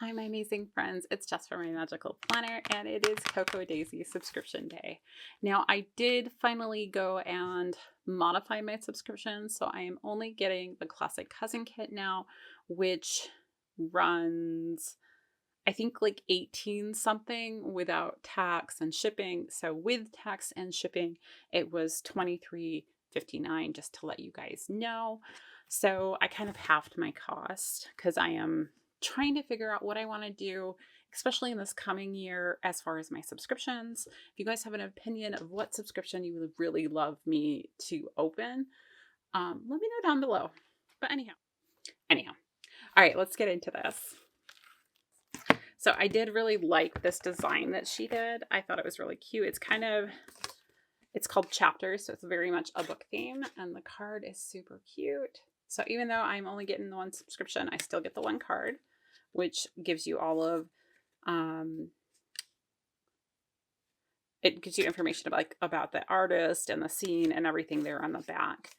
Hi, my amazing friends. It's Jess from My Magical Planner, and it is Cocoa Daisy subscription day. Now, I did finally go and modify my subscription, so I am only getting the Classic Cousin kit now, which runs, I think, like 18 something without tax and shipping. So with tax and shipping, it was $23.59, just to let you guys know. So I kind of halved my cost because I am trying to figure out what I want to do, especially in this coming year as far as my subscriptions. If you guys have an opinion of what subscription you would really love me to open, let me know down below. But anyhow. All right, let's get into this. So I did really like this design that she did. I thought it was really cute. It's called Chapters, so it's very much a book theme, and the card is super cute. So even though I'm only getting the one subscription, I still get the one card, which gives you all of, it gives you information about the artist and the scene and everything there on the back.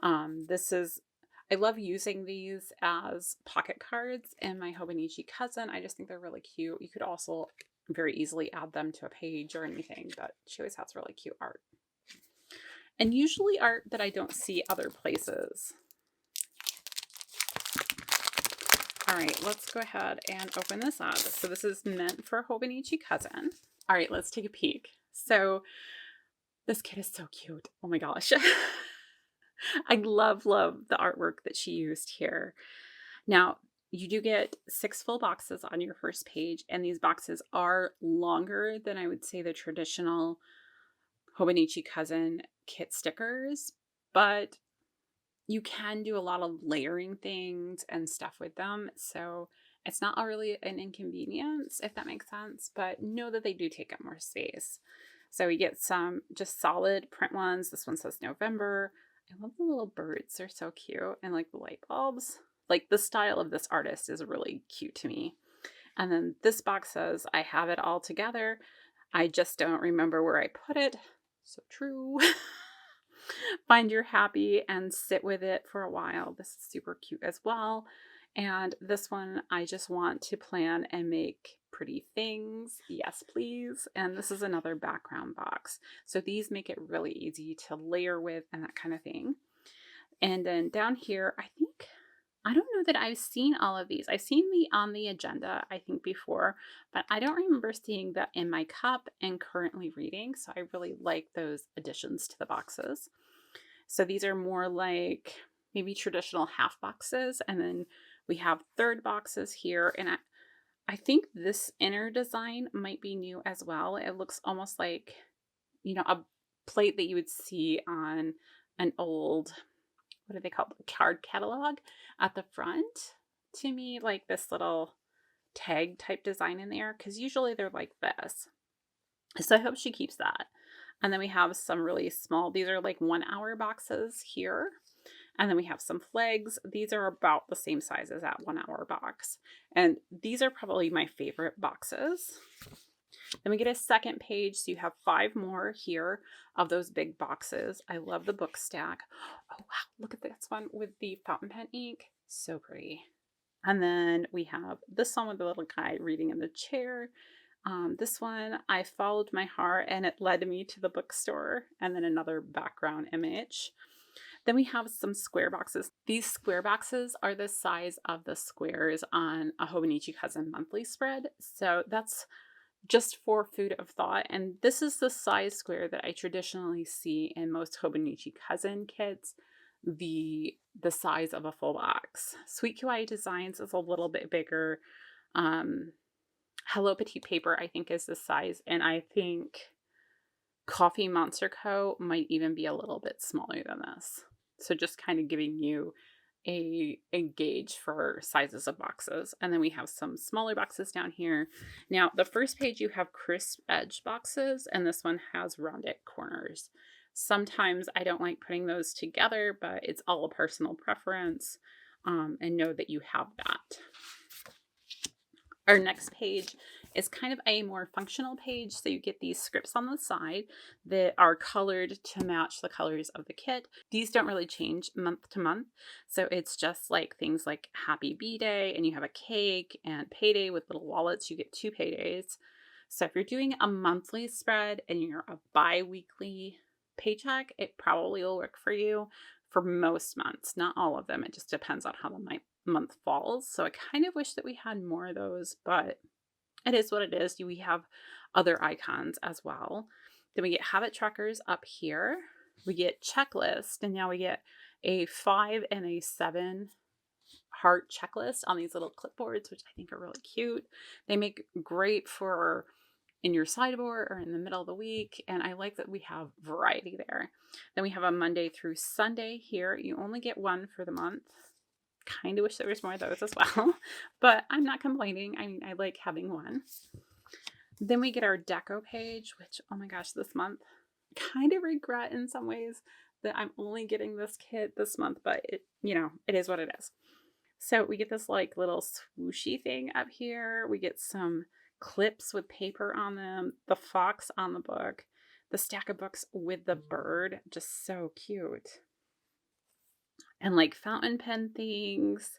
I love using these as pocket cards in my Hobonichi Cousin. I just think they're really cute. You could also very easily add them to a page or anything, but she always has really cute art. And usually art that I don't see other places. All right, let's go ahead and open this up. So this is meant for Hobonichi Cousin. All right, let's take a peek. So this kit is so cute. Oh my gosh. I love the artwork that she used here. Now, you do get 6 full boxes on your first page, and these boxes are longer than I would say the traditional Hobonichi Cousin kit stickers, but you can do a lot of layering things and stuff with them, so it's not really an inconvenience, if that makes sense, but know that they do take up more space. So we get some just solid print ones. This one says November. I love the little birds. They're so cute. And like the light bulbs. Like the style of this artist is really cute to me. And then this box says, I have it all together. I just don't remember where I put it. So true. Find your happy and sit with it for a while. This is super cute as well. And this one, I just want to plan and make pretty things. Yes, please. And this is another background box. So these make it really easy to layer with and that kind of thing. And then down here, I don't know that I've seen all of these. I've seen the on the agenda, I think, before, but I don't remember seeing that in my cup and currently reading. So I really like those additions to the boxes. So these are more like maybe traditional half boxes. And then we have third boxes here. And I think this inner design might be new as well. It looks almost like, a plate that you would see on an old, what do they call it, card catalog at the front. To me, like this little tag type design in there, because usually they're like this. So I hope she keeps that. And then we have some really small, these are like 1 hour boxes here. And then we have some flags. These are about the same size as that 1 hour box. And these are probably my favorite boxes. Then we get a second page. So you have 5 more here of those big boxes. I love the book stack. Oh, wow. Look at this one with the fountain pen ink. So pretty. And then we have this one with the little guy reading in the chair. This one, I followed my heart and it led me to the bookstore. And then another background image. Then we have some square boxes. These square boxes are the size of the squares on a Hobonichi Cousin monthly spread. So that's just for food of thought. And this is the size square that I traditionally see in most Hobonichi Cousin kits, the size of a full box. Sweet Kawaii Designs is a little bit bigger. Hello Petite Paper, I think, is the size. And I think Coffee Monster Co. might even be a little bit smaller than this. So just kind of giving you a gauge for sizes of boxes. And then we have some smaller boxes down here. Now, the first page you have crisp edge boxes, and this one has rounded corners. Sometimes I don't like putting those together, but it's all a personal preference, and know that you have that. Our next page is kind of a more functional page. So you get these scripts on the side that are colored to match the colors of the kit. These don't really change month to month. So it's just like things like Happy B-Day, and you have a cake, and Payday with little wallets. You get 2 paydays. So if you're doing a monthly spread and you're a bi-weekly paycheck, it probably will work for you for most months. Not all of them. It just depends on how the month falls. So I kind of wish that we had more of those, but it is what it is. We have other icons as well. Then we get habit trackers up here. We get checklist, and now we get a 5 and a 7 heart checklist on these little clipboards, which I think are really cute. They make great for in your sideboard or in the middle of the week, and I like that we have variety there. Then we have a Monday through Sunday here. You only get one for the month. Kind of wish there was more of those as well, but I'm not complaining. I mean, I like having one. Then we get our deco page, which, oh my gosh, this month, I kind of regret in some ways that I'm only getting this kit this month, but it, it is what it is. So we get this like little swooshy thing up here. We get some clips with paper on them, the fox on the book, the stack of books with the bird, just so cute. And like fountain pen things.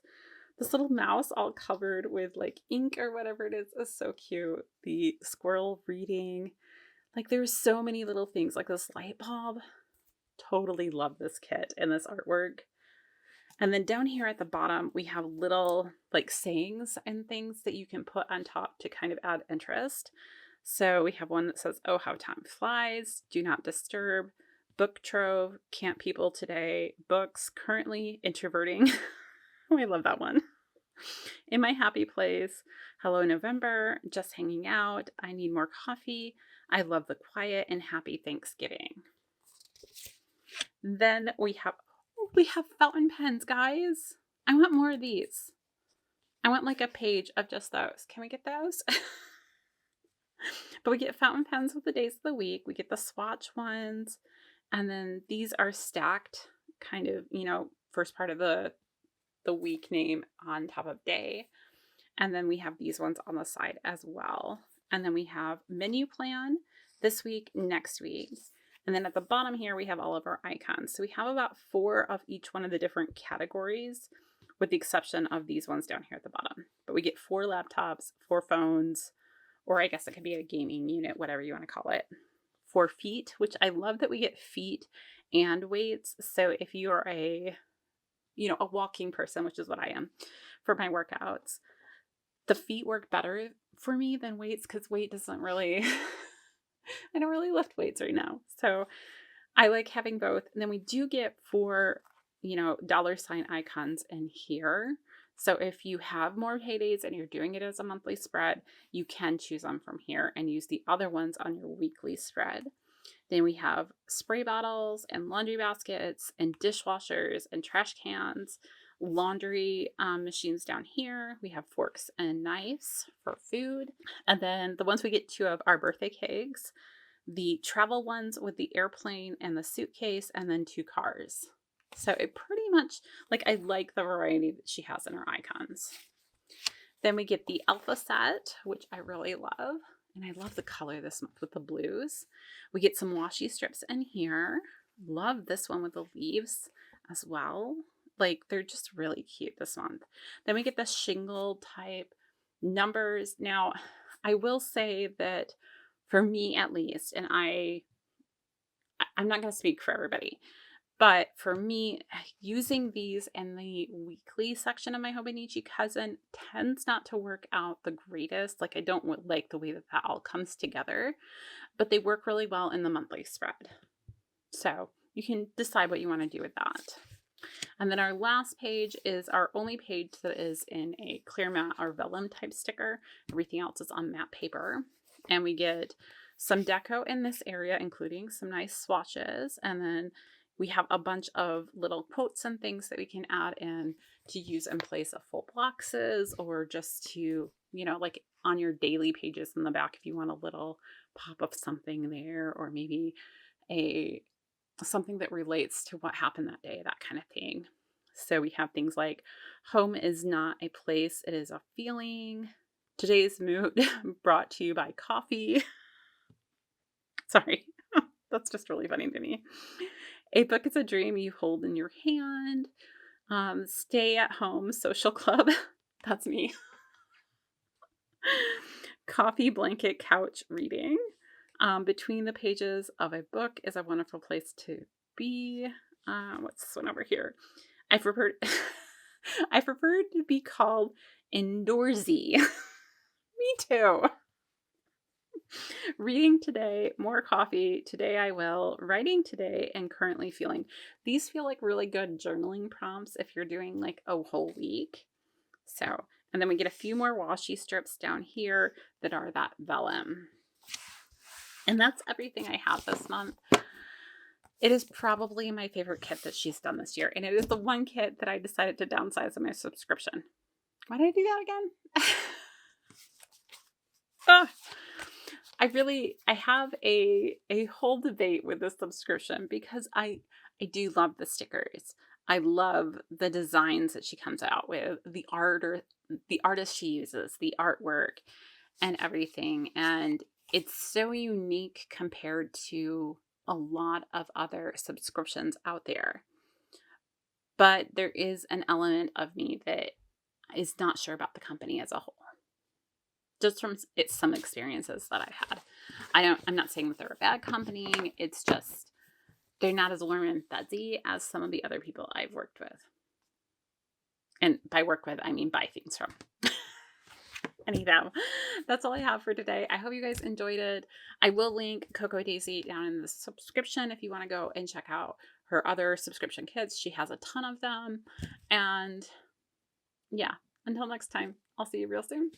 This little mouse all covered with like ink or whatever it is so cute. The squirrel reading. Like there's so many little things, like this light bulb. Totally love this kit and this artwork. And then down here at the bottom, we have little like sayings and things that you can put on top to kind of add interest. So we have one that says, "Oh, how time flies, do not disturb, book trove, can't people today, books, currently introverting." Oh, I love that one. "In my happy place, hello November, just hanging out, I need more coffee, I love the quiet, and happy Thanksgiving." Then we have fountain pens, guys. I want more of these. I want like a page of just those. Can we get those? But we get fountain pens with the days of the week. We get the swatch ones. And then these are stacked kind of, first part of the week name on top of day. And then we have these ones on the side as well. And then we have menu plan this week, next week. And then at the bottom here, we have all of our icons. So we have about 4 of each one of the different categories, with the exception of these ones down here at the bottom. But we get 4 laptops, 4 phones, or I guess it could be a gaming unit, whatever you want to call it. 4 feet, which I love that we get feet and weights. So if you're a walking person, which is what I am for my workouts, the feet work better for me than weights, because weight doesn't really... I don't really lift weights right now. So I like having both. And then we do get 4, $ icons in here. So if you have more paydays and you're doing it as a monthly spread, you can choose them from here and use the other ones on your weekly spread. Then we have spray bottles and laundry baskets and dishwashers and trash cans, laundry machines down here. We have forks and knives for food. And then the ones we get 2 of are birthday cakes, the travel ones with the airplane and the suitcase, and then 2 cars. So it pretty much, I like the variety that she has in her icons. Then we get the alpha set, which I really love. And I love the color this month with the blues. We get some washi strips in here. Love this one with the leaves as well. They're just really cute this month. Then we get the shingle type numbers. Now, I will say that for me at least, and I'm not going to speak for everybody, but for me, using these in the weekly section of my Hobonichi Cousin tends not to work out the greatest. I don't like the way that all comes together, but they work really well in the monthly spread. So you can decide what you want to do with that. And then our last page is our only page that is in a clear matte or vellum type sticker. Everything else is on matte paper. And we get some deco in this area, including some nice swatches. And then we have a bunch of little quotes and things that we can add in to use in place of full boxes, or just to, on your daily pages in the back if you want a little pop of something there, or maybe something that relates to what happened that day, that kind of thing. So we have things like, home is not a place, it is a feeling. Today's mood brought to you by coffee. Sorry, that's just really funny to me. A book is a dream you hold in your hand. Stay at home social club. That's me. Coffee blanket couch reading. Between the pages of a book is a wonderful place to be. What's this one over here? I prefer I prefer to be called indoorsy. Me too. Reading today, more coffee, today I will, writing today, and currently feeling. These feel like really good journaling prompts if you're doing like a whole week. So, and then we get a few more washi strips down here that are that vellum. And that's everything I have this month. It is probably my favorite kit that she's done this year. And it is the one kit that I decided to downsize on my subscription. Why did I do that again? Oh, I have a whole debate with this subscription because I do love the stickers. I love the designs that she comes out with, the art or the artist she uses, the artwork and everything. And it's so unique compared to a lot of other subscriptions out there. But there is an element of me that is not sure about the company as a whole. Just from some experiences that I had. I'm not saying that they're a bad company. It's just they're not as warm and fuzzy as some of the other people I've worked with. And by work with, I mean buy things from. Anyhow, that's all I have for today. I hope you guys enjoyed it. I will link Coco Daisy down in the subscription if you want to go and check out her other subscription kits. She has a ton of them. And yeah, until next time, I'll see you real soon.